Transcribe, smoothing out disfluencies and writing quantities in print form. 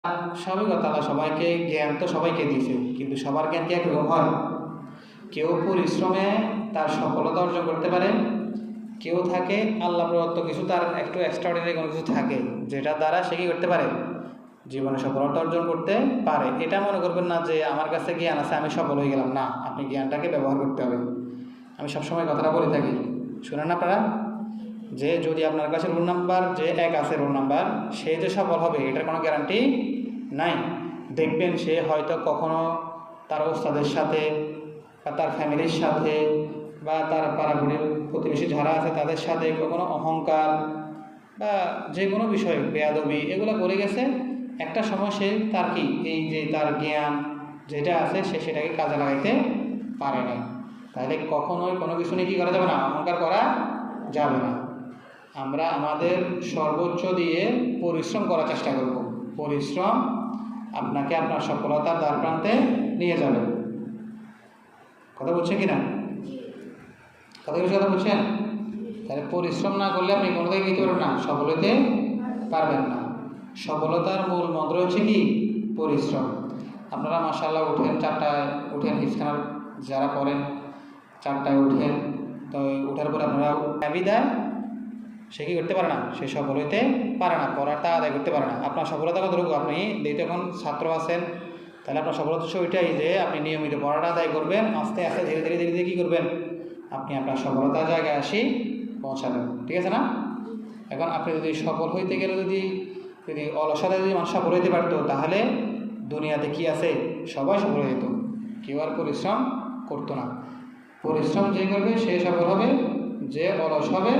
স্বাভাবিকতা আল্লাহ সবাইকে জ্ঞান তো সবাইকে দিয়েছে, কিন্তু সবার জ্ঞান কি একরকম হয়? কেউ পরিশ্রমে তার সফলতা অর্জন করতে পারে, কেউ থাকে আল্লাহ প্রদত্ত কিছু, তার একটু এক্সট্রাঅর্ডিনারি কোনো কিছু থাকে যেটা দ্বারা সে কী করতে পারে, জীবনে সফলতা অর্জন করতে পারে। এটা মনে করবেন না যে আমার কাছে জ্ঞান আছে আমি সফল হয়ে গেলাম, না, আপনি জ্ঞানটাকে ব্যবহার করতে হবে। আমি সবসময় কথাটা বলে থাকি, শুনেন আপনারা, যে যদি আপনার কাছে রোল নাম্বার যে 1 আছে রোল নাম্বার, সে যে সফল হবে এটার কোনো গ্যারান্টি নাই। দেখবেন সে হয়তো কখনো তার ওস্তাদের সাথে বা তার ফ্যামিলির সাথে বা তার পাড়াগুড়ির প্রতিবেশী যারা আছে তাদের সাথে কখনো অহংকার বা যে কোনো বিষয়ে বেয়াদবি এগুলো করে গেছে। একটা সময় সে তার কি এই যে তার জ্ঞান যেটা আছে সে সেটাকে কাজে লাগাইতে পারে না। তাহলে কখনোই কোনো কিছু নিয়ে কী করা যাবে না, অহংকার করা যাবে না। আমরা আমাদের সর্বোচ্চ দিয়ে পরিশ্রম করার চেষ্টা করব। পরিশ্রম আপনাকে আপনার সফলতার দ্বার প্রান্তে নিয়ে যাবে। কথা বলছেন কি না? কথা বলছেন? তাহলে পরিশ্রম না করলে আপনি কোনো দিকে যেতে পারবেন না, সফল হতে পারবেন না। সফলতার মূল মন্ত্র হচ্ছে কি? পরিশ্রম। আপনারা মাশাআল্লাহ উঠেন 4টায়, উঠেন ইফতার যারা করেন 4টায় উঠেন, তো উঠার পরে আপনারা বিদায় সে কী করতে পারে না, সে সফল হইতে পারে না, পড়াটা আদায় করতে পারে না। আপনার সফলতা কতটুকু? আপনি যেহেতু এখন ছাত্র আছেন, তাহলে আপনার সফলতা ওইটাই যে আপনি নিয়মিত পড়াটা আদায় করবেন, আস্তে আস্তে ধীরে ধীরে ধীরে ধীরে কী করবেন, আপনি আপনার সফলতার জায়গায় পৌঁছাবেন। ঠিক আছে না? এখন আপনি যদি সফল হইতে গেলে যদি অলসতা যদি মানুষ সফল হইতে পারতো, তাহলে দুনিয়াতে কি আছে, সবাই সফল হয়ে যেত, কেউ আর পরিশ্রম করতো না। পরিশ্রম যে করবে সে সফল হবে, যে অলস হবে